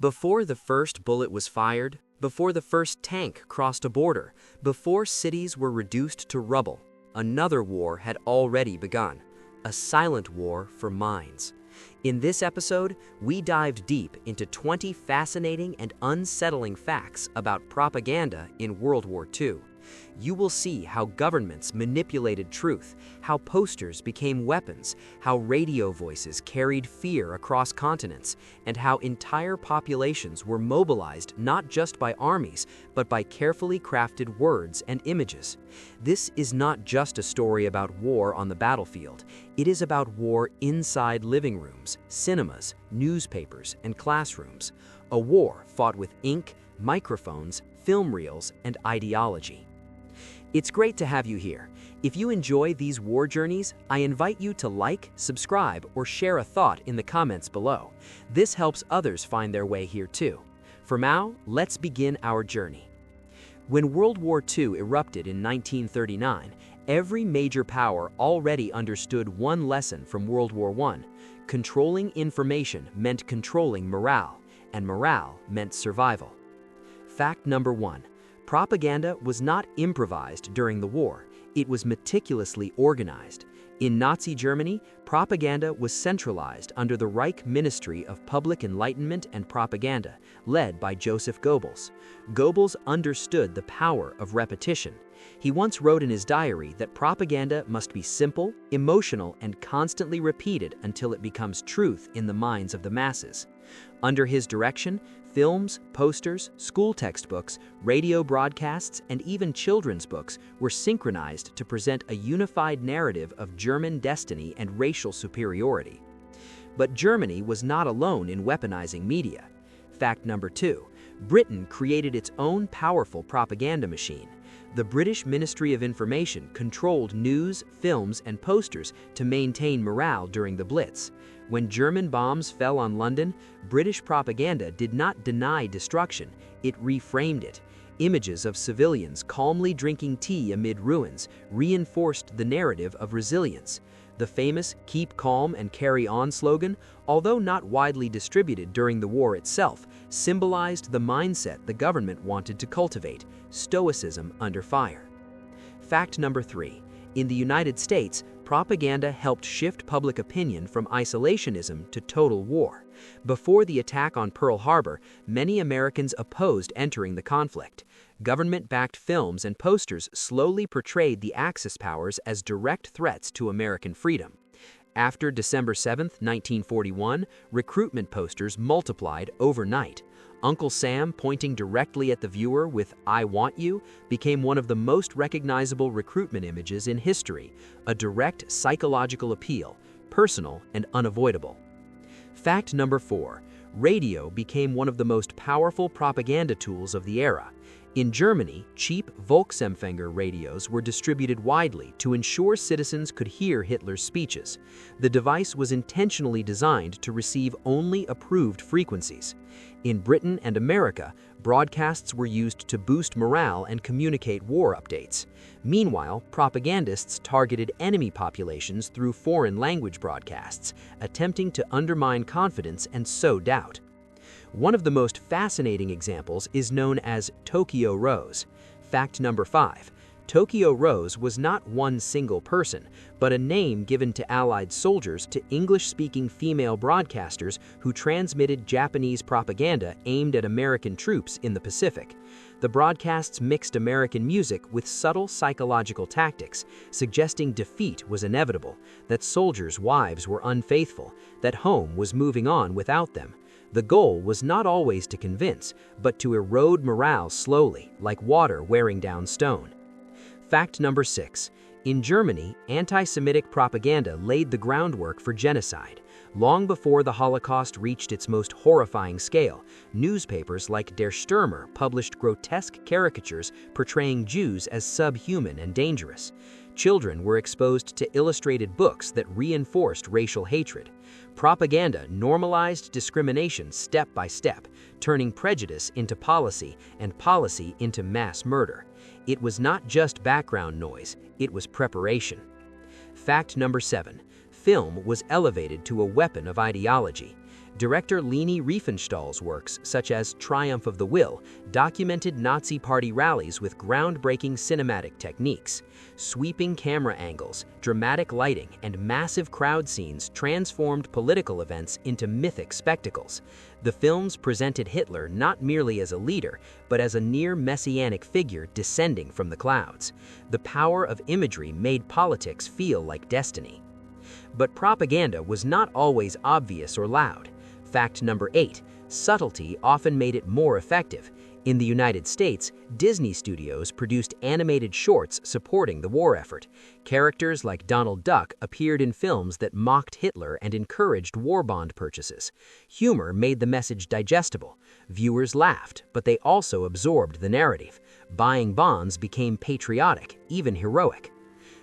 Before the first bullet was fired, before the first tank crossed a border, before cities were reduced to rubble, another war had already begun, a silent war for minds. In this episode, we dived deep into 20 fascinating and unsettling facts about propaganda in World War II. You will see how governments manipulated truth, how posters became weapons, how radio voices carried fear across continents, and how entire populations were mobilized not just by armies, but by carefully crafted words and images. This is not just a story about war on the battlefield. It is about war inside living rooms, cinemas, newspapers, and classrooms. A war fought with ink, microphones, film reels, and ideology. It's great to have you here. If you enjoy these war journeys, I invite you to like, subscribe, or share a thought in the comments below. This helps others find their way here too. For now, let's begin our journey. When World War II erupted in 1939, every major power already understood one lesson from World War I. Controlling information meant controlling morale, and morale meant survival. Fact number 1. Propaganda was not improvised during the war, it was meticulously organized. In Nazi Germany, propaganda was centralized under the Reich Ministry of Public Enlightenment and Propaganda, led by Joseph Goebbels. Goebbels understood the power of repetition. He once wrote in his diary that propaganda must be simple, emotional, and constantly repeated until it becomes truth in the minds of the masses. Under his direction, films, posters, school textbooks, radio broadcasts, and even children's books were synchronized to present a unified narrative of German destiny and racial superiority. But Germany was not alone in weaponizing media. Fact number 2. Britain created its own powerful propaganda machine. The British Ministry of Information controlled news, films, and posters to maintain morale during the Blitz. When German bombs fell on London, British propaganda did not deny destruction, it reframed it. Images of civilians calmly drinking tea amid ruins reinforced the narrative of resilience. The famous "Keep calm and carry on" slogan, although not widely distributed during the war itself, symbolized the mindset the government wanted to cultivate: stoicism under fire. Fact number 3. In the United States, propaganda helped shift public opinion from isolationism to total war. Before the attack on Pearl Harbor, many Americans opposed entering the conflict. Government-backed films and posters slowly portrayed the Axis powers as direct threats to American freedom. After December 7, 1941, recruitment posters multiplied overnight. Uncle Sam pointing directly at the viewer with "I want you" became one of the most recognizable recruitment images in history, a direct psychological appeal, personal and unavoidable. Fact number 4. Radio became one of the most powerful propaganda tools of the era. In Germany, cheap Volksempfänger radios were distributed widely to ensure citizens could hear Hitler's speeches. The device was intentionally designed to receive only approved frequencies. In Britain and America, broadcasts were used to boost morale and communicate war updates. Meanwhile, propagandists targeted enemy populations through foreign language broadcasts, attempting to undermine confidence and sow doubt. One of the most fascinating examples is known as Tokyo Rose. Fact number 5. Tokyo Rose was not one single person, but a name given to Allied soldiers to English-speaking female broadcasters who transmitted Japanese propaganda aimed at American troops in the Pacific. The broadcasts mixed American music with subtle psychological tactics, suggesting defeat was inevitable, that soldiers' wives were unfaithful, that home was moving on without them. The goal was not always to convince, but to erode morale slowly, like water wearing down stone. Fact number 6. In Germany, anti-Semitic propaganda laid the groundwork for genocide. Long before the Holocaust reached its most horrifying scale, newspapers like Der Stürmer published grotesque caricatures portraying Jews as subhuman and dangerous. Children were exposed to illustrated books that reinforced racial hatred. Propaganda normalized discrimination step by step, turning prejudice into policy and policy into mass murder. It was not just background noise, it was preparation. Fact number 7. Film was elevated to a weapon of ideology. Director Leni Riefenstahl's works, such as Triumph of the Will, documented Nazi Party rallies with groundbreaking cinematic techniques. Sweeping camera angles, dramatic lighting, and massive crowd scenes transformed political events into mythic spectacles. The films presented Hitler not merely as a leader, but as a near-messianic figure descending from the clouds. The power of imagery made politics feel like destiny. But propaganda was not always obvious or loud. Fact number 8, subtlety often made it more effective. In the United States, Disney Studios produced animated shorts supporting the war effort. Characters like Donald Duck appeared in films that mocked Hitler and encouraged war bond purchases. Humor made the message digestible. Viewers laughed, but they also absorbed the narrative. Buying bonds became patriotic, even heroic.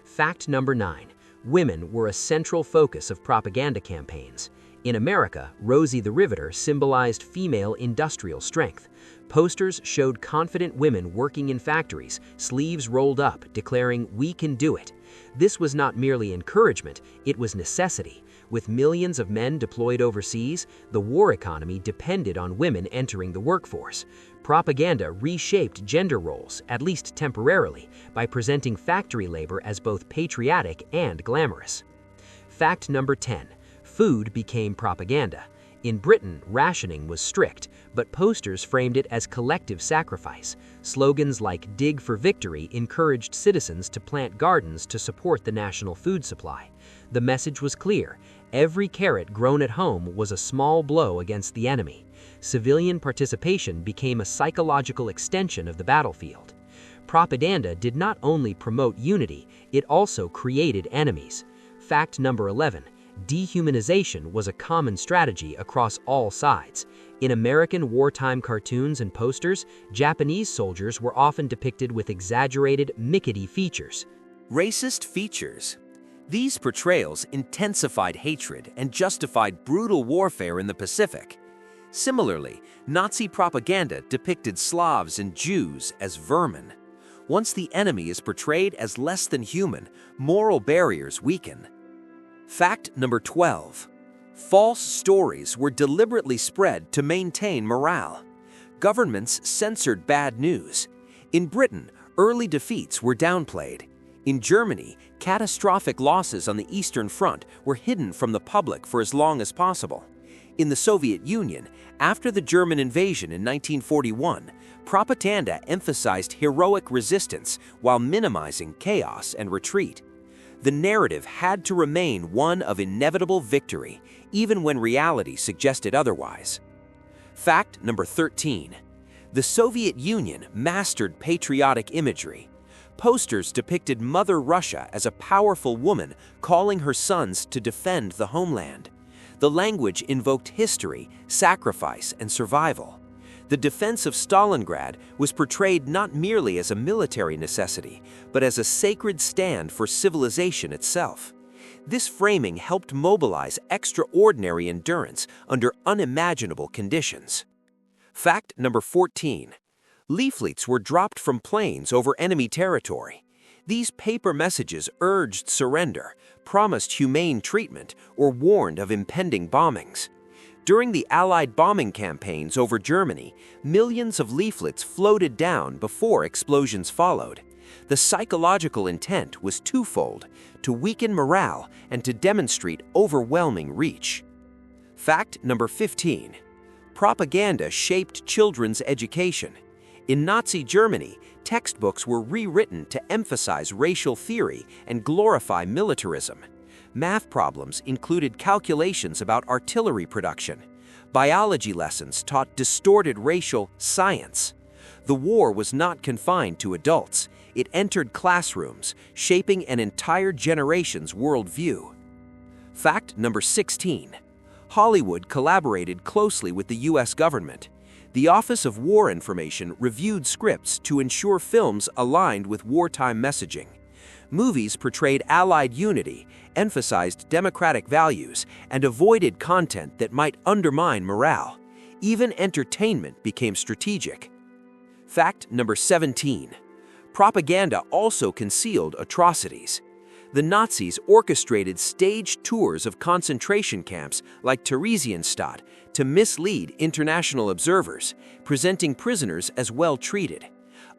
Fact number 9, women were a central focus of propaganda campaigns. In America, Rosie the Riveter symbolized female industrial strength. Posters showed confident women working in factories, sleeves rolled up, declaring, "We can do it." This was not merely encouragement, it was necessity. With millions of men deployed overseas, the war economy depended on women entering the workforce. Propaganda reshaped gender roles, at least temporarily, by presenting factory labor as both patriotic and glamorous. Fact number 10. Food became propaganda. In Britain, rationing was strict, but posters framed it as collective sacrifice. Slogans like "Dig for Victory" encouraged citizens to plant gardens to support the national food supply. The message was clear: every carrot grown at home was a small blow against the enemy. Civilian participation became a psychological extension of the battlefield. Propaganda did not only promote unity, it also created enemies. Fact number 11. Dehumanization was a common strategy across all sides. In American wartime cartoons and posters, Japanese soldiers were often depicted with exaggerated, Mickey features. Racist features. These portrayals intensified hatred and justified brutal warfare in the Pacific. Similarly, Nazi propaganda depicted Slavs and Jews as vermin. Once the enemy is portrayed as less than human, moral barriers weaken. Fact number 12. False stories were deliberately spread to maintain morale. Governments censored bad news. In Britain, early defeats were downplayed. In Germany, catastrophic losses on the Eastern Front were hidden from the public for as long as possible. In the Soviet Union, after the German invasion in 1941, propaganda emphasized heroic resistance while minimizing chaos and retreat. The narrative had to remain one of inevitable victory, even when reality suggested otherwise. Fact number 13. The Soviet Union mastered patriotic imagery. Posters depicted Mother Russia as a powerful woman calling her sons to defend the homeland. The language invoked history, sacrifice, and survival. The defense of Stalingrad was portrayed not merely as a military necessity, but as a sacred stand for civilization itself. This framing helped mobilize extraordinary endurance under unimaginable conditions. Fact number 14. Leaflets were dropped from planes over enemy territory. These paper messages urged surrender, promised humane treatment, or warned of impending bombings. During the Allied bombing campaigns over Germany, millions of leaflets floated down before explosions followed. The psychological intent was twofold: to weaken morale and to demonstrate overwhelming reach. Fact number 15. Propaganda shaped children's education. In Nazi Germany, textbooks were rewritten to emphasize racial theory and glorify militarism. Math problems included calculations about artillery production. Biology lessons taught distorted racial science. The war was not confined to adults. It entered classrooms, shaping an entire generation's worldview. Fact number 16. Hollywood collaborated closely with the U.S. government. The Office of War Information reviewed scripts to ensure films aligned with wartime messaging. Movies portrayed Allied unity, emphasized democratic values, and avoided content that might undermine morale. Even entertainment became strategic. Fact number 17. Propaganda also concealed atrocities. The Nazis orchestrated staged tours of concentration camps like Theresienstadt to mislead international observers, presenting prisoners as well treated.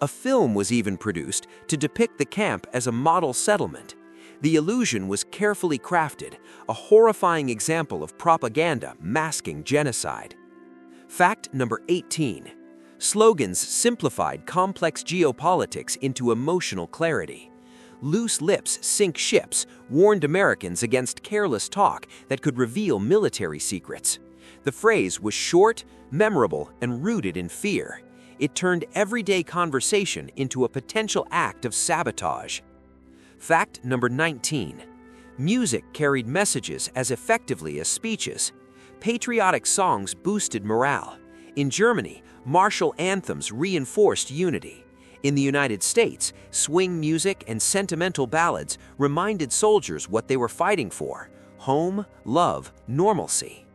A film was even produced to depict the camp as a model settlement. The illusion was carefully crafted, a horrifying example of propaganda masking genocide. Fact number 18. Slogans simplified complex geopolitics into emotional clarity. Loose lips sink ships warned Americans against careless talk that could reveal military secrets. The phrase was short, memorable, and rooted in fear. It turned everyday conversation into a potential act of sabotage. Fact number 19. Music carried messages as effectively as speeches. Patriotic songs boosted morale. In Germany, martial anthems reinforced unity. In the United States, swing music and sentimental ballads reminded soldiers what they were fighting for: home, love, normalcy.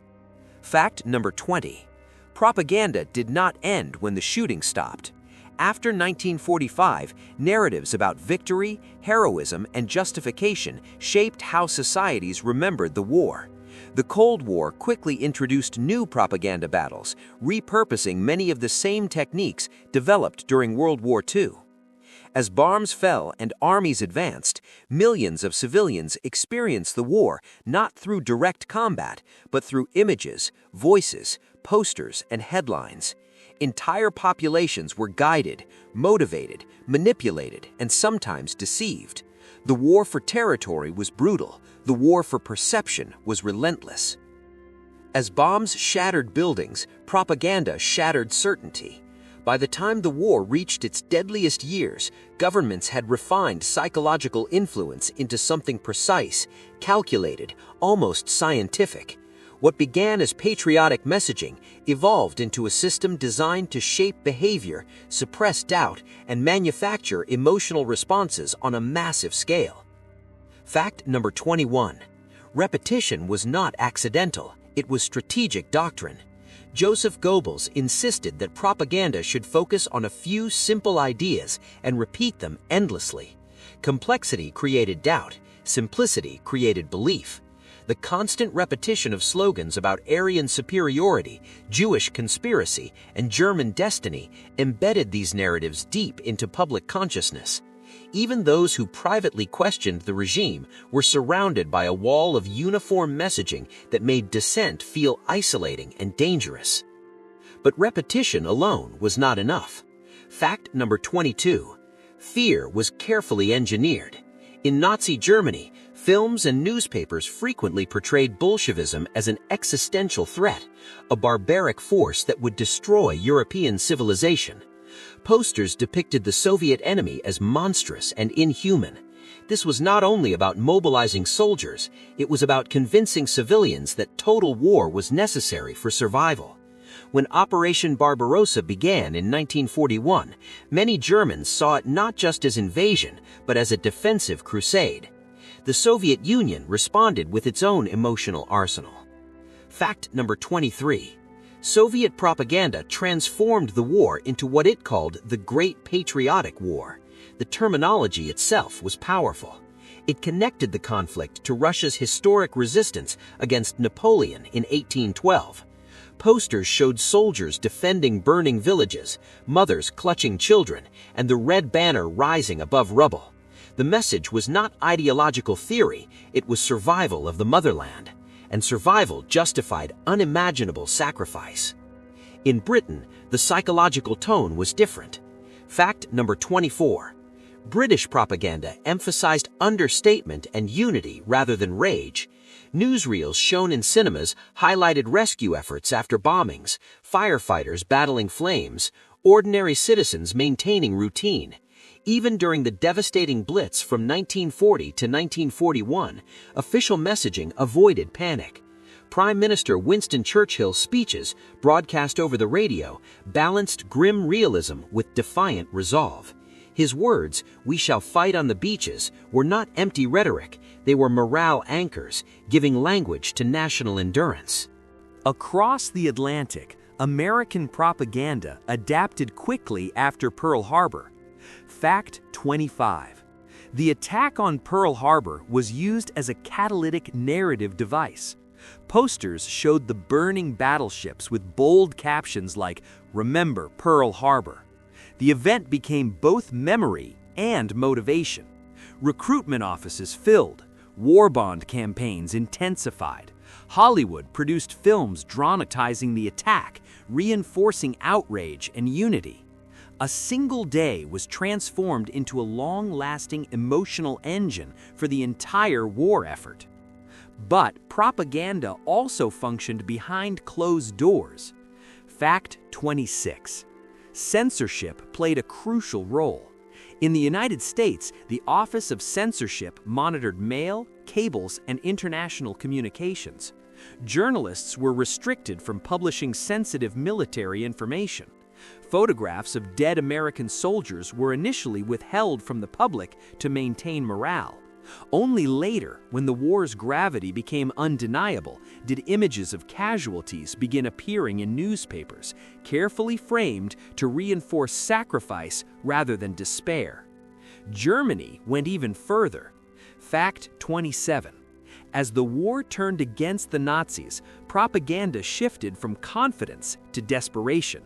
Fact number 20. Propaganda did not end when the shooting stopped. After 1945, narratives about victory, heroism, and justification shaped how societies remembered the war. The Cold War quickly introduced new propaganda battles, repurposing many of the same techniques developed during World War II. As bombs fell and armies advanced, millions of civilians experienced the war not through direct combat, but through images, voices, posters, and headlines. Entire populations were guided, motivated, manipulated, and sometimes deceived. The war for territory was brutal. The war for perception was relentless. As bombs shattered buildings, propaganda shattered certainty. By the time the war reached its deadliest years, governments had refined psychological influence into something precise, calculated, almost scientific. What began as patriotic messaging evolved into a system designed to shape behavior, suppress doubt, and manufacture emotional responses on a massive scale. Fact number 21. Repetition was not accidental, it was strategic doctrine. Joseph Goebbels insisted that propaganda should focus on a few simple ideas and repeat them endlessly. Complexity created doubt, simplicity created belief. The constant repetition of slogans about Aryan superiority, Jewish conspiracy, and German destiny embedded these narratives deep into public consciousness. Even those who privately questioned the regime were surrounded by a wall of uniform messaging that made dissent feel isolating and dangerous. But repetition alone was not enough. Fact number 22. Fear was carefully engineered. In Nazi Germany, films and newspapers frequently portrayed Bolshevism as an existential threat, a barbaric force that would destroy European civilization. Posters depicted the Soviet enemy as monstrous and inhuman. This was not only about mobilizing soldiers, it was about convincing civilians that total war was necessary for survival. When Operation Barbarossa began in 1941, many Germans saw it not just as invasion, but as a defensive crusade. The Soviet Union responded with its own emotional arsenal. Fact number 23. Soviet propaganda transformed the war into what it called the Great Patriotic War. The terminology itself was powerful. It connected the conflict to Russia's historic resistance against Napoleon in 1812. Posters showed soldiers defending burning villages, mothers clutching children, and the red banner rising above rubble. The message was not ideological theory, it was survival of the motherland. And survival justified unimaginable sacrifice. In Britain, the psychological tone was different. Fact number 24. British propaganda emphasized understatement and unity rather than rage. Newsreels shown in cinemas highlighted rescue efforts after bombings, firefighters battling flames, ordinary citizens maintaining routine. Even during the devastating Blitz from 1940 to 1941, official messaging avoided panic. Prime Minister Winston Churchill's speeches, broadcast over the radio, balanced grim realism with defiant resolve. His words, "We shall fight on the beaches," were not empty rhetoric, they were morale anchors, giving language to national endurance. Across the Atlantic, American propaganda adapted quickly after Pearl Harbor. Fact 25. The attack on Pearl Harbor was used as a catalytic narrative device. Posters showed the burning battleships with bold captions like, "Remember Pearl Harbor." The event became both memory and motivation. Recruitment offices filled, war bond campaigns intensified. Hollywood produced films dramatizing the attack, reinforcing outrage and unity. A single day was transformed into a long-lasting emotional engine for the entire war effort. But propaganda also functioned behind closed doors. Fact 26. Censorship played a crucial role. In the United States, the Office of Censorship monitored mail, cables, and international communications. Journalists were restricted from publishing sensitive military information. Photographs of dead American soldiers were initially withheld from the public to maintain morale. Only later, when the war's gravity became undeniable, did images of casualties begin appearing in newspapers, carefully framed to reinforce sacrifice rather than despair. Germany went even further. Fact 27. As the war turned against the Nazis, propaganda shifted from confidence to desperation.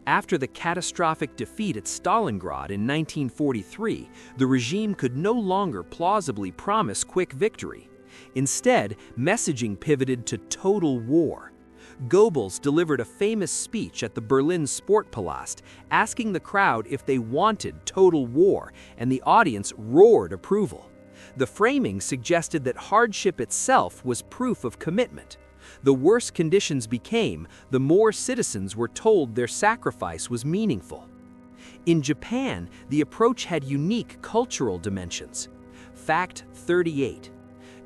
After the catastrophic defeat at Stalingrad in 1943, the regime could no longer plausibly promise quick victory. Instead, messaging pivoted to total war. Goebbels delivered a famous speech at the Berlin Sportpalast, asking the crowd if they wanted total war, and the audience roared approval. The framing suggested that hardship itself was proof of commitment. The worse conditions became, the more citizens were told their sacrifice was meaningful. In Japan, the approach had unique cultural dimensions. Fact 38.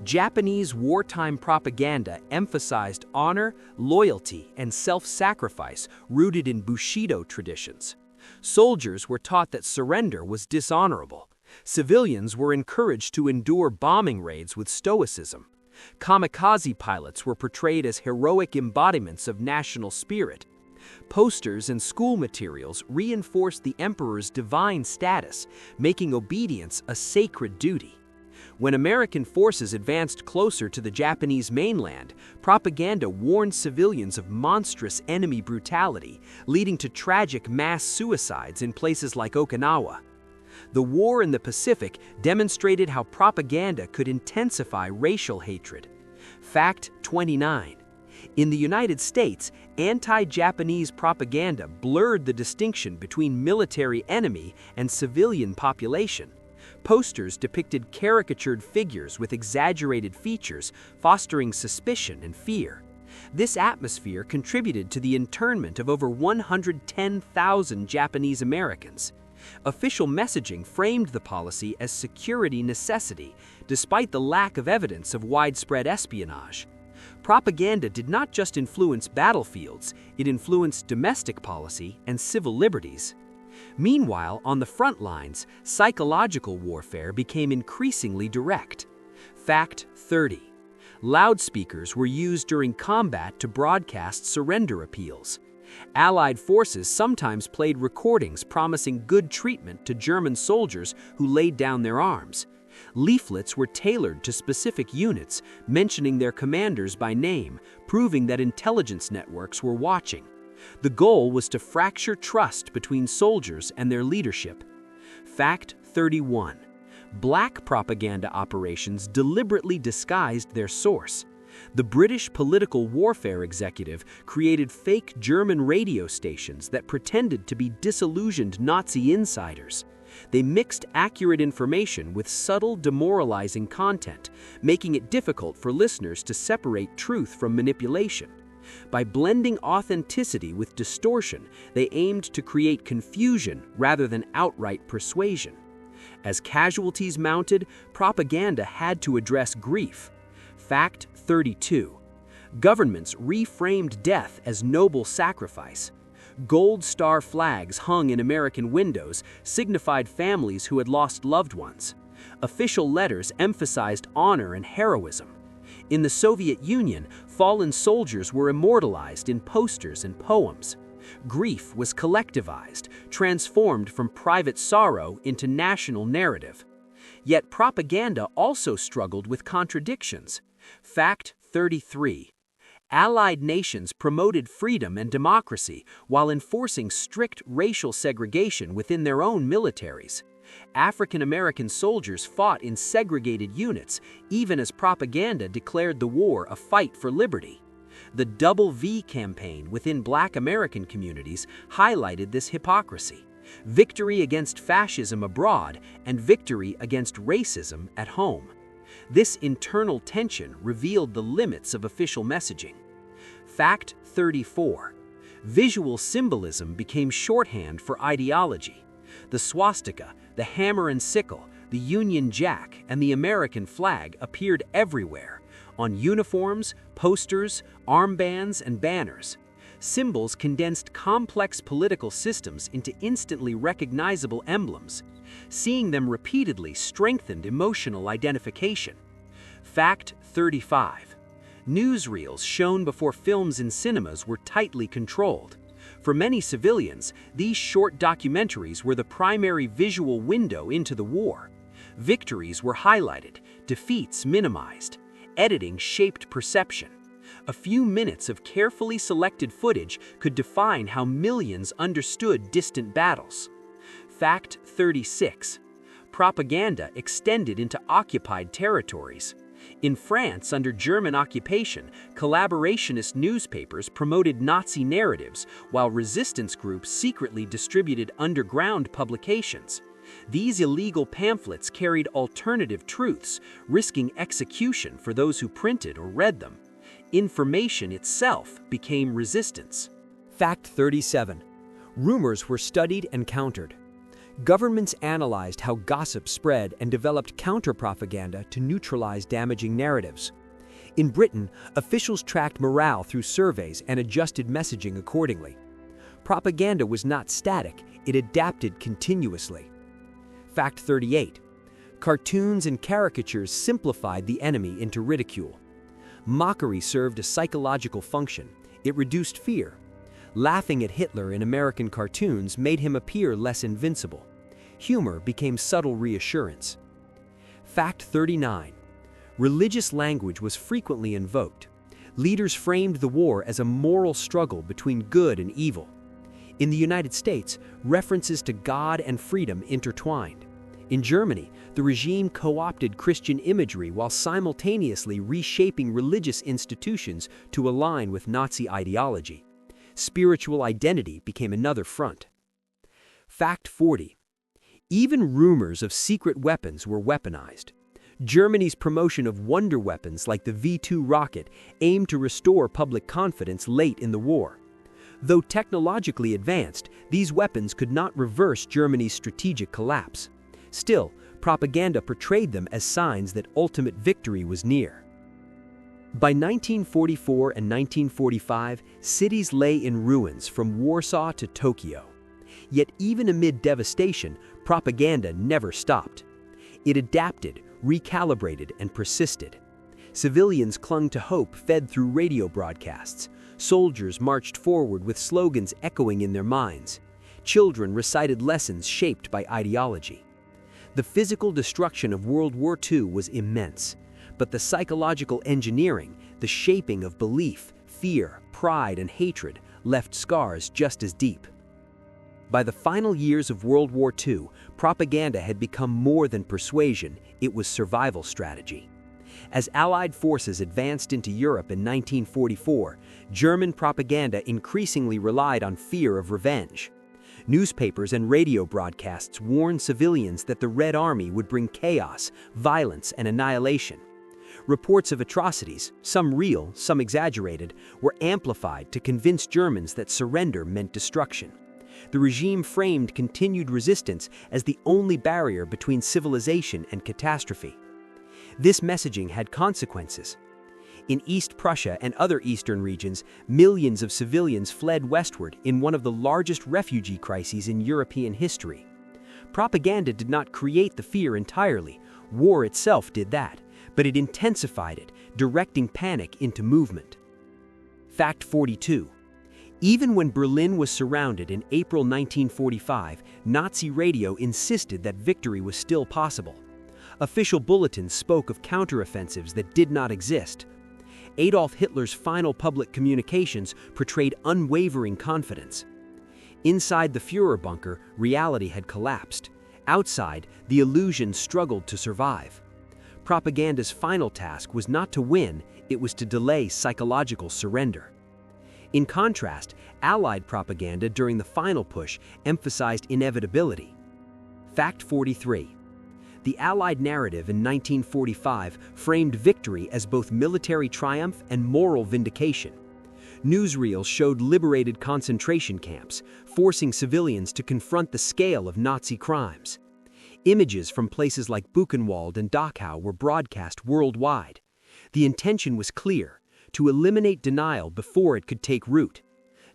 Japanese wartime propaganda emphasized honor, loyalty, and self-sacrifice rooted in Bushido traditions. Soldiers were taught that surrender was dishonorable. Civilians were encouraged to endure bombing raids with stoicism. Kamikaze pilots were portrayed as heroic embodiments of national spirit. Posters and school materials reinforced the emperor's divine status, making obedience a sacred duty. When American forces advanced closer to the Japanese mainland, propaganda warned civilians of monstrous enemy brutality, leading to tragic mass suicides in places like Okinawa. The war in the Pacific demonstrated how propaganda could intensify racial hatred. Fact 29. In the United States, anti-Japanese propaganda blurred the distinction between military enemy and civilian population. Posters depicted caricatured figures with exaggerated features, fostering suspicion and fear. This atmosphere contributed to the internment of over 110,000 Japanese Americans. Official messaging framed the policy as security necessity, despite the lack of evidence of widespread espionage. Propaganda did not just influence battlefields, it influenced domestic policy and civil liberties. Meanwhile, on the front lines, psychological warfare became increasingly direct. Fact 30. Loudspeakers were used during combat to broadcast surrender appeals. Allied forces sometimes played recordings promising good treatment to German soldiers who laid down their arms. Leaflets were tailored to specific units, mentioning their commanders by name, proving that intelligence networks were watching. The goal was to fracture trust between soldiers and their leadership. Fact 31. Black propaganda operations deliberately disguised their source. The British political warfare executive created fake German radio stations that pretended to be disillusioned Nazi insiders. They mixed accurate information with subtle, demoralizing content, making it difficult for listeners to separate truth from manipulation. By blending authenticity with distortion, they aimed to create confusion rather than outright persuasion. As casualties mounted, propaganda had to address grief. Fact 32. Governments reframed death as noble sacrifice. Gold star flags hung in American windows signified families who had lost loved ones. Official letters emphasized honor and heroism. In the Soviet Union, fallen soldiers were immortalized in posters and poems. Grief was collectivized, transformed from private sorrow into national narrative. Yet propaganda also struggled with contradictions. Fact 33. Allied nations promoted freedom and democracy while enforcing strict racial segregation within their own militaries. African American soldiers fought in segregated units, even as propaganda declared the war a fight for liberty. The Double V campaign within Black American communities highlighted this hypocrisy: victory against fascism abroad and victory against racism at home. This internal tension revealed the limits of official messaging. Fact 34. Visual symbolism became shorthand for ideology. The swastika, the hammer and sickle, the Union Jack, and the American flag appeared everywhere, on uniforms, posters, armbands, and banners. Symbols condensed complex political systems into instantly recognizable emblems. Seeing them repeatedly strengthened emotional identification. Fact 35. Newsreels shown before films in cinemas were tightly controlled. For many civilians, these short documentaries were the primary visual window into the war. Victories were highlighted, defeats minimized. Editing shaped perception. A few minutes of carefully selected footage could define how millions understood distant battles. Fact 36. Propaganda extended into occupied territories. In France, under German occupation, collaborationist newspapers promoted Nazi narratives, while resistance groups secretly distributed underground publications. These illegal pamphlets carried alternative truths, risking execution for those who printed or read them. Information itself became resistance. Fact 37. Rumors were studied and countered. Governments analyzed how gossip spread and developed counter-propaganda to neutralize damaging narratives. In Britain, officials tracked morale through surveys and adjusted messaging accordingly. Propaganda was not static, it adapted continuously. Fact 38. Cartoons and caricatures simplified the enemy into ridicule. Mockery served a psychological function. It reduced fear. Laughing at Hitler in American cartoons made him appear less invincible. Humor became subtle reassurance. Fact 39. Religious language was frequently invoked. Leaders framed the war as a moral struggle between good and evil. In the United States, references to God and freedom intertwined. In Germany, the regime co-opted Christian imagery while simultaneously reshaping religious institutions to align with Nazi ideology. Spiritual identity became another front. Fact 40. Even rumors of secret weapons were weaponized. Germany's promotion of wonder weapons like the V-2 rocket aimed to restore public confidence late in the war. Though technologically advanced, these weapons could not reverse Germany's strategic collapse. Still, propaganda portrayed them as signs that ultimate victory was near. By 1944 and 1945, cities lay in ruins from Warsaw to Tokyo. Yet even amid devastation, propaganda never stopped. It adapted, recalibrated, and persisted. Civilians clung to hope fed through radio broadcasts. Soldiers marched forward with slogans echoing in their minds. Children recited lessons shaped by ideology. The physical destruction of World War II was immense, but the psychological engineering, the shaping of belief, fear, pride, and hatred left scars just as deep. By the final years of World War II, propaganda had become more than persuasion, it was survival strategy. As Allied forces advanced into Europe in 1944, German propaganda increasingly relied on fear of revenge. Newspapers and radio broadcasts warned civilians that the Red Army would bring chaos, violence, and annihilation. Reports of atrocities, some real, some exaggerated, were amplified to convince Germans that surrender meant destruction. The regime framed continued resistance as the only barrier between civilization and catastrophe. This messaging had consequences. In East Prussia and other eastern regions, millions of civilians fled westward in one of the largest refugee crises in European history. Propaganda did not create the fear entirely. War itself did that, but it intensified it, directing panic into movement. Fact 42. Even when Berlin was surrounded in April 1945, Nazi radio insisted that victory was still possible. Official bulletins spoke of counteroffensives that did not exist. Adolf Hitler's final public communications portrayed unwavering confidence. Inside the Führer bunker, reality had collapsed. Outside, the illusion struggled to survive. Propaganda's final task was not to win, it was to delay psychological surrender. In contrast, Allied propaganda during the final push emphasized inevitability. Fact 43. The Allied narrative in 1945 framed victory as both military triumph and moral vindication. Newsreels showed liberated concentration camps, forcing civilians to confront the scale of Nazi crimes. Images from places like Buchenwald and Dachau were broadcast worldwide. The intention was clear: to eliminate denial before it could take root.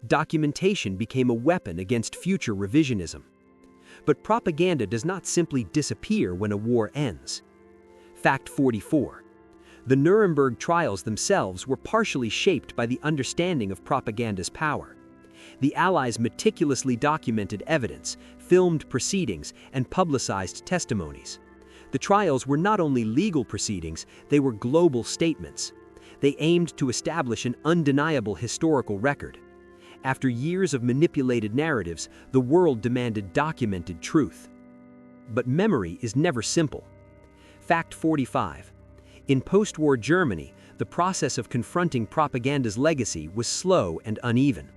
Documentation became a weapon against future revisionism. But propaganda does not simply disappear when a war ends. Fact 44. The Nuremberg trials themselves were partially shaped by the understanding of propaganda's power. The Allies meticulously documented evidence, filmed proceedings, and publicized testimonies. The trials were not only legal proceedings, they were global statements. They aimed to establish an undeniable historical record. After years of manipulated narratives, the world demanded documented truth. But memory is never simple. Fact 45. In post-war Germany, the process of confronting propaganda's legacy was slow and uneven.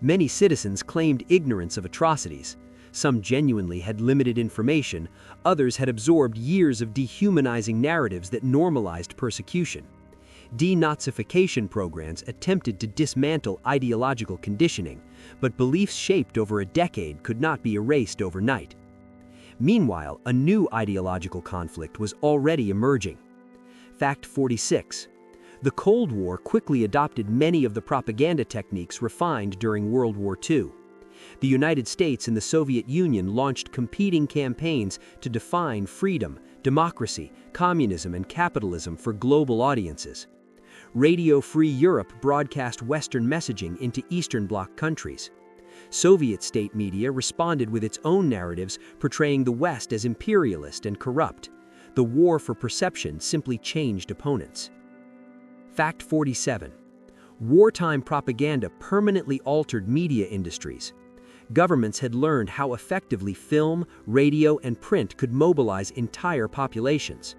Many citizens claimed ignorance of atrocities. Some genuinely had limited information, others had absorbed years of dehumanizing narratives that normalized persecution. Denazification programs attempted to dismantle ideological conditioning, but beliefs shaped over a decade could not be erased overnight. Meanwhile, a new ideological conflict was already emerging. Fact 46. The Cold War quickly adopted many of the propaganda techniques refined during World War II. The United States and the Soviet Union launched competing campaigns to define freedom, democracy, communism, and capitalism for global audiences. Radio Free Europe broadcast Western messaging into Eastern Bloc countries. Soviet state media responded with its own narratives, portraying the West as imperialist and corrupt. The war for perception simply changed opponents. Fact 47. Wartime propaganda permanently altered media industries. Governments had learned how effectively film, radio, and print could mobilize entire populations.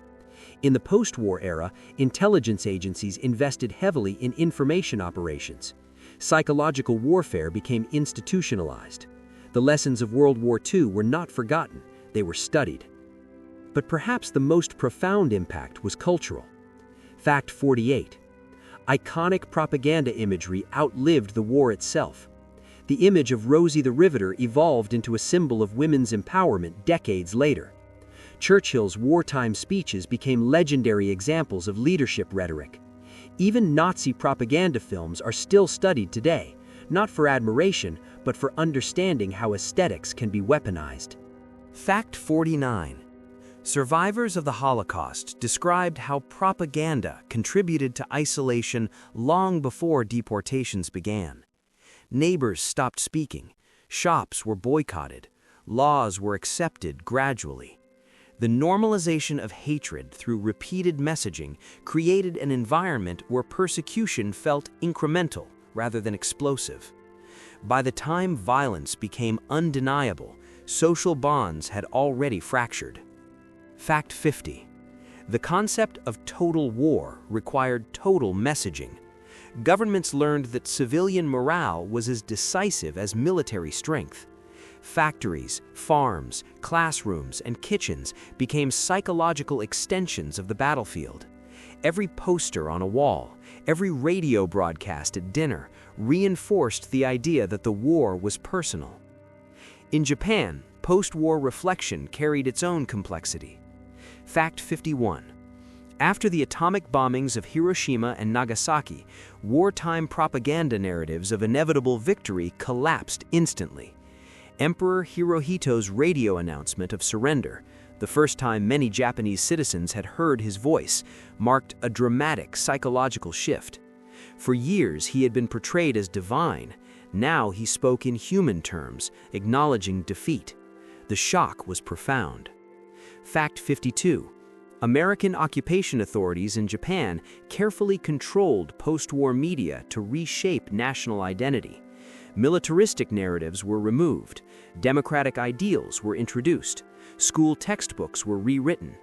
In the post-war era, intelligence agencies invested heavily in information operations. Psychological warfare became institutionalized. The lessons of World War II were not forgotten, they were studied. But perhaps the most profound impact was cultural. Fact 48. Iconic propaganda imagery outlived the war itself. The image of Rosie the Riveter evolved into a symbol of women's empowerment decades later. Churchill's wartime speeches became legendary examples of leadership rhetoric. Even Nazi propaganda films are still studied today, not for admiration, but for understanding how aesthetics can be weaponized. Fact 49. Survivors of the Holocaust described how propaganda contributed to isolation long before deportations began. Neighbors stopped speaking, shops were boycotted, laws were accepted gradually. The normalization of hatred through repeated messaging created an environment where persecution felt incremental rather than explosive. By the time violence became undeniable, social bonds had already fractured. Fact 50. The concept of total war required total messaging. Governments learned that civilian morale was as decisive as military strength. Factories, farms, classrooms, and kitchens became psychological extensions of the battlefield. Every poster on a wall, every radio broadcast at dinner reinforced the idea that the war was personal. In Japan, post-war reflection carried its own complexity. Fact 51. After the atomic bombings of Hiroshima and Nagasaki, wartime propaganda narratives of inevitable victory collapsed instantly. Emperor Hirohito's radio announcement of surrender, the first time many Japanese citizens had heard his voice, marked a dramatic psychological shift. For years, he had been portrayed as divine. Now he spoke in human terms, acknowledging defeat. The shock was profound. Fact 52. American occupation authorities in Japan carefully controlled post-war media to reshape national identity. Militaristic narratives were removed, democratic ideals were introduced, school textbooks were rewritten.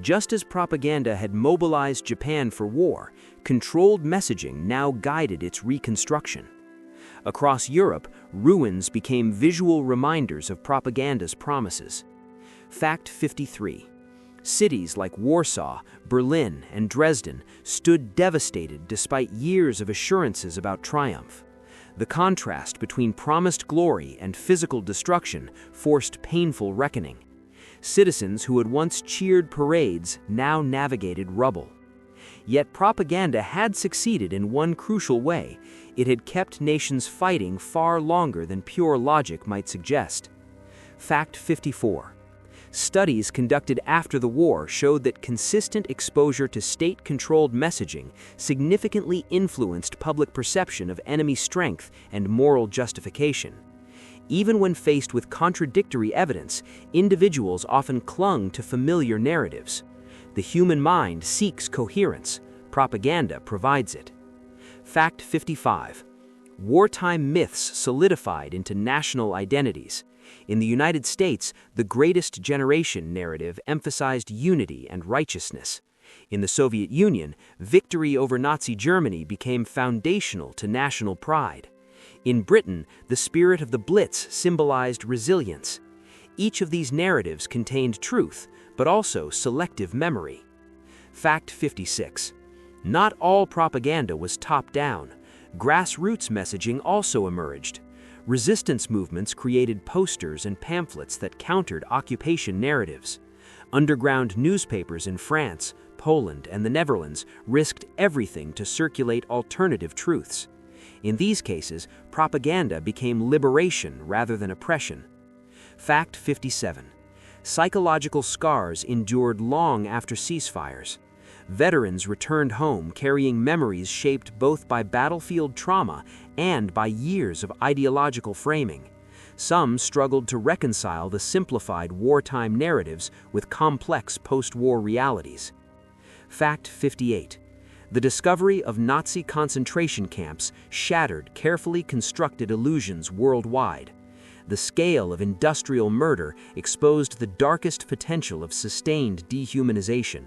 Just as propaganda had mobilized Japan for war, controlled messaging now guided its reconstruction. Across Europe, ruins became visual reminders of propaganda's promises. Fact 53. Cities like Warsaw, Berlin, and Dresden stood devastated despite years of assurances about triumph. The contrast between promised glory and physical destruction forced painful reckoning. Citizens who had once cheered parades now navigated rubble. Yet propaganda had succeeded in one crucial way. It had kept nations fighting far longer than pure logic might suggest. Fact 54. Studies conducted after the war showed that consistent exposure to state-controlled messaging significantly influenced public perception of enemy strength and moral justification. Even when faced with contradictory evidence, individuals often clung to familiar narratives. The human mind seeks coherence. Propaganda provides it. Fact 55. Wartime myths solidified into national identities. In the United States, the Greatest Generation narrative emphasized unity and righteousness. In the Soviet Union, victory over Nazi Germany became foundational to national pride. In Britain, the spirit of the Blitz symbolized resilience. Each of these narratives contained truth, but also selective memory. Fact 56. Not all propaganda was top-down. Grassroots messaging also emerged. Resistance movements created posters and pamphlets that countered occupation narratives. Underground newspapers in France, Poland, and the Netherlands risked everything to circulate alternative truths. In these cases, propaganda became liberation rather than oppression. Fact 57. Psychological scars endured long after ceasefires. Veterans returned home carrying memories shaped both by battlefield trauma and by years of ideological framing. Some struggled to reconcile the simplified wartime narratives with complex post-war realities. Fact 58. The discovery of Nazi concentration camps shattered carefully constructed illusions worldwide. The scale of industrial murder exposed the darkest potential of sustained dehumanization.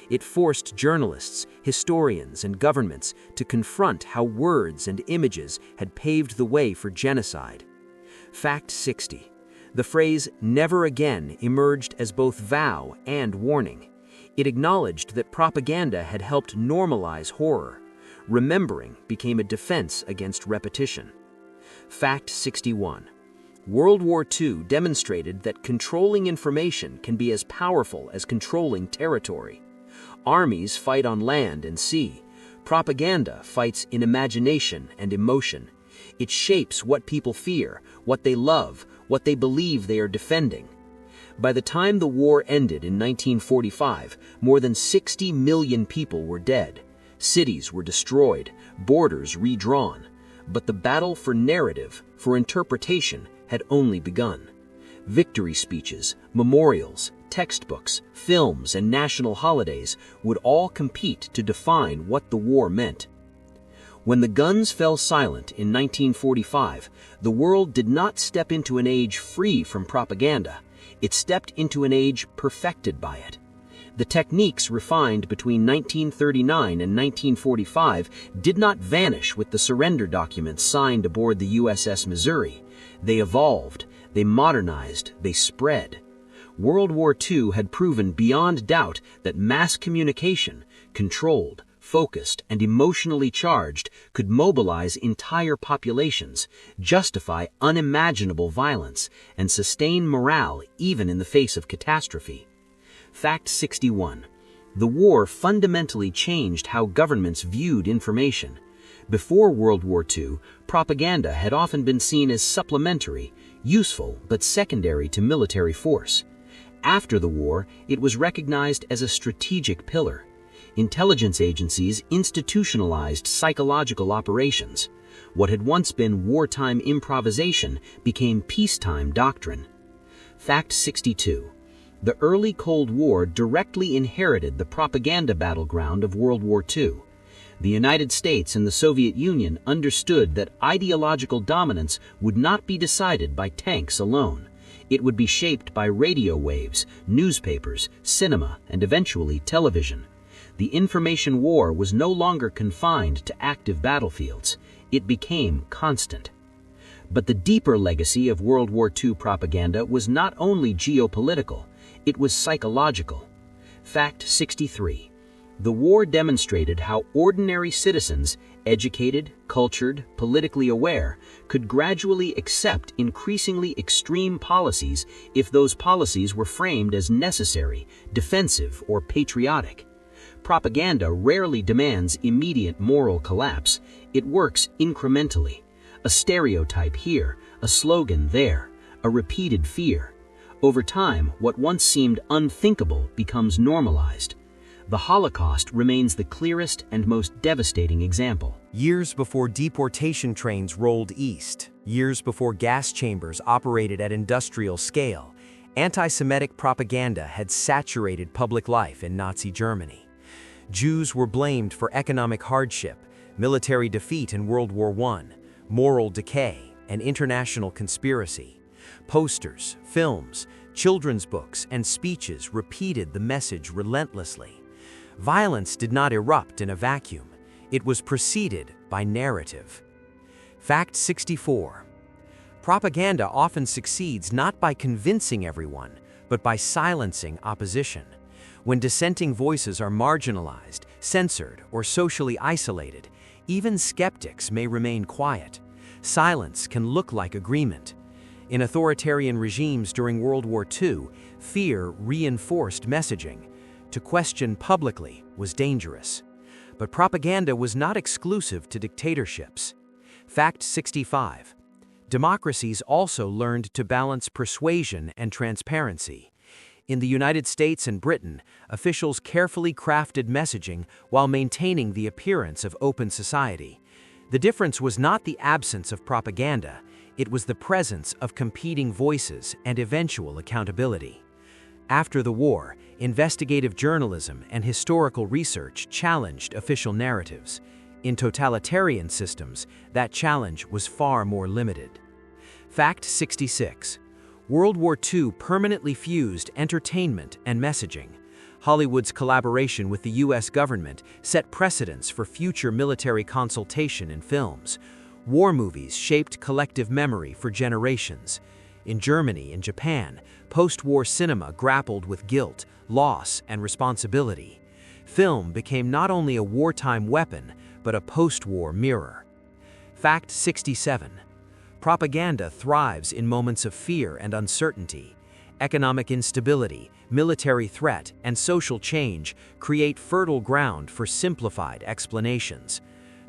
It forced journalists, historians, and governments to confront how words and images had paved the way for genocide. Fact 60. The phrase "never again" emerged as both vow and warning. It acknowledged that propaganda had helped normalize horror. Remembering became a defense against repetition. Fact 61. World War II demonstrated that controlling information can be as powerful as controlling territory. Armies fight on land and sea. Propaganda fights in imagination and emotion. It shapes what people fear, what they love, what they believe they are defending. By the time the war ended in 1945, more than 60 million people were dead. Cities were destroyed, borders redrawn. But the battle for narrative, for interpretation, had only begun. Victory speeches, memorials, textbooks, films, and national holidays would all compete to define what the war meant. When the guns fell silent in 1945, the world did not step into an age free from propaganda. It stepped into an age perfected by it. The techniques refined between 1939 and 1945 did not vanish with the surrender documents signed aboard the USS Missouri. They evolved, they modernized, they spread. World War II had proven beyond doubt that mass communication, controlled, focused, and emotionally charged, could mobilize entire populations, justify unimaginable violence, and sustain morale even in the face of catastrophe. Fact 61. The war fundamentally changed how governments viewed information. Before World War II, propaganda had often been seen as supplementary, useful, but secondary to military force. After the war, it was recognized as a strategic pillar. Intelligence agencies institutionalized psychological operations. What had once been wartime improvisation became peacetime doctrine. Fact 62. The early Cold War directly inherited the propaganda battleground of World War II. The United States and the Soviet Union understood that ideological dominance would not be decided by tanks alone. It would be shaped by radio waves, newspapers, cinema, and eventually television. The information war was no longer confined to active battlefields. It became constant. But the deeper legacy of World War II propaganda was not only geopolitical, it was psychological. Fact 63. The war demonstrated how ordinary citizens, educated, cultured, politically aware, could gradually accept increasingly extreme policies if those policies were framed as necessary, defensive, or patriotic. Propaganda rarely demands immediate moral collapse. It works incrementally. A stereotype here, a slogan there, a repeated fear. Over time, what once seemed unthinkable becomes normalized. The Holocaust remains the clearest and most devastating example. Years before deportation trains rolled east, years before gas chambers operated at industrial scale, anti-Semitic propaganda had saturated public life in Nazi Germany. Jews were blamed for economic hardship, military defeat in World War I, moral decay, and international conspiracy. Posters, films, children's books, and speeches repeated the message relentlessly. Violence did not erupt in a vacuum. It was preceded by narrative. Fact 64. Propaganda often succeeds not by convincing everyone, but by silencing opposition. When dissenting voices are marginalized, censored, or socially isolated, even skeptics may remain quiet. Silence can look like agreement. In authoritarian regimes during World War II, fear reinforced messaging. To question publicly was dangerous. But propaganda was not exclusive to dictatorships. Fact 65. Democracies also learned to balance persuasion and transparency. In the United States and Britain, officials carefully crafted messaging while maintaining the appearance of open society. The difference was not the absence of propaganda, it was the presence of competing voices and eventual accountability. After the war, investigative journalism and historical research challenged official narratives. In totalitarian systems, that challenge was far more limited. Fact 66. World War II permanently fused entertainment and messaging. Hollywood's collaboration with the U.S. government set precedents for future military consultation in films. War movies shaped collective memory for generations. In Germany and Japan, post-war cinema grappled with guilt, loss, and responsibility. Film became not only a wartime weapon, but a post-war mirror. Fact 67. Propaganda thrives in moments of fear and uncertainty. Economic instability, military threat, and social change create fertile ground for simplified explanations.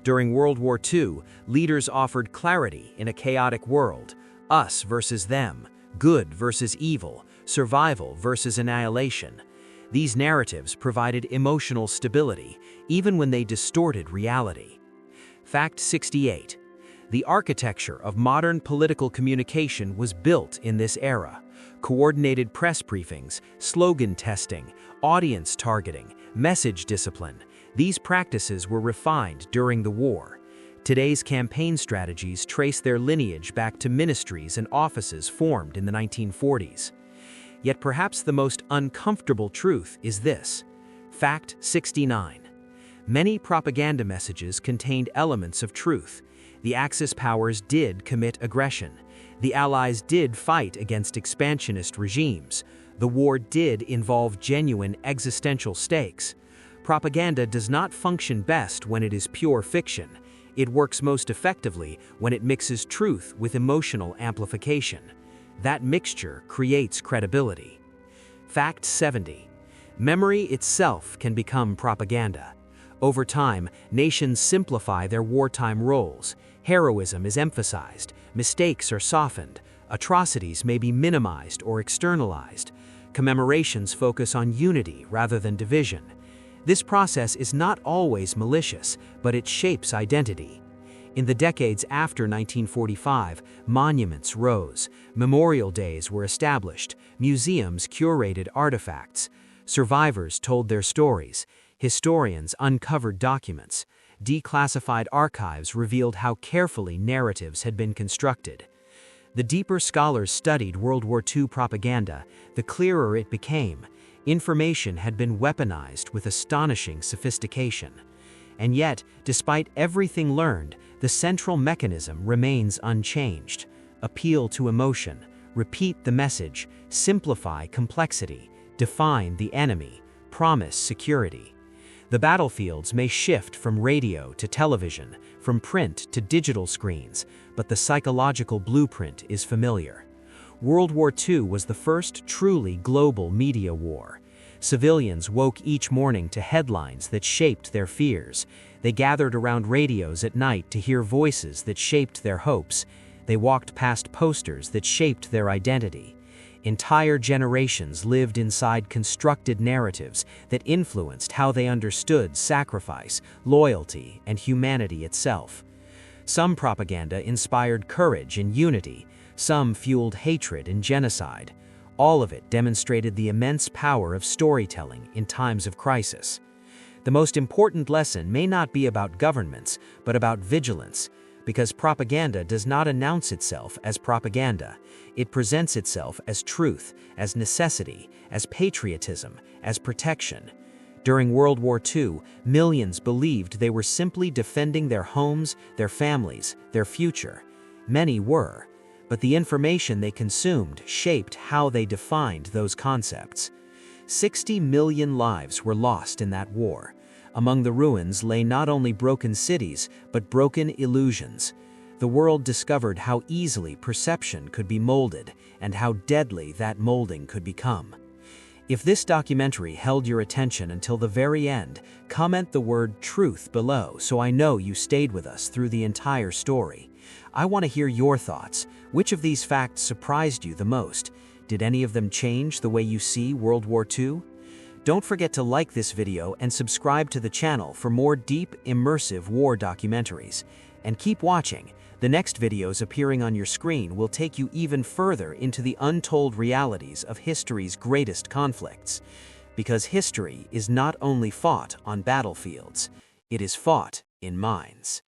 During World War II, leaders offered clarity in a chaotic world. Us versus them, good versus evil, survival versus annihilation. These narratives provided emotional stability, even when they distorted reality. Fact 68. The architecture of modern political communication was built in this era. Coordinated press briefings, slogan testing, audience targeting, message discipline. These practices were refined during the war. Today's campaign strategies trace their lineage back to ministries and offices formed in the 1940s. Yet perhaps the most uncomfortable truth is this. Fact 69. Many propaganda messages contained elements of truth. The Axis powers did commit aggression. The Allies did fight against expansionist regimes. The war did involve genuine existential stakes. Propaganda does not function best when it is pure fiction. It works most effectively when it mixes truth with emotional amplification. That mixture creates credibility. Fact 70. Memory itself can become propaganda. Over time, nations simplify their wartime roles. Heroism is emphasized, mistakes are softened, atrocities may be minimized or externalized. Commemorations focus on unity rather than division. This process is not always malicious, but it shapes identity. In the decades after 1945, monuments rose, memorial days were established, museums curated artifacts, survivors told their stories, historians uncovered documents, declassified archives revealed how carefully narratives had been constructed. The deeper scholars studied World War II propaganda, the clearer it became. Information had been weaponized with astonishing sophistication. And yet, despite everything learned, the central mechanism remains unchanged. Appeal to emotion, repeat the message, simplify complexity, define the enemy, promise security. The battlefields may shift from radio to television, from print to digital screens, but the psychological blueprint is familiar. World War II was the first truly global media war. Civilians woke each morning to headlines that shaped their fears. They gathered around radios at night to hear voices that shaped their hopes. They walked past posters that shaped their identity. Entire generations lived inside constructed narratives that influenced how they understood sacrifice, loyalty, and humanity itself. Some propaganda inspired courage and unity, some fueled hatred and genocide. All of it demonstrated the immense power of storytelling in times of crisis. The most important lesson may not be about governments, but about vigilance, because propaganda does not announce itself as propaganda. It presents itself as truth, as necessity, as patriotism, as protection. During World War II, millions believed they were simply defending their homes, their families, their future. Many were, but the information they consumed shaped how they defined those concepts. 60 million lives were lost in that war. Among the ruins lay not only broken cities, but broken illusions. The world discovered how easily perception could be molded and how deadly that molding could become. If this documentary held your attention until the very end, comment the word truth below so I know you stayed with us through the entire story. I want to hear your thoughts. Which of these facts surprised you the most? Did any of them change the way you see World War II? Don't forget to like this video and subscribe to the channel for more deep, immersive war documentaries. And keep watching. The next videos appearing on your screen will take you even further into the untold realities of history's greatest conflicts. Because history is not only fought on battlefields, it is fought in minds.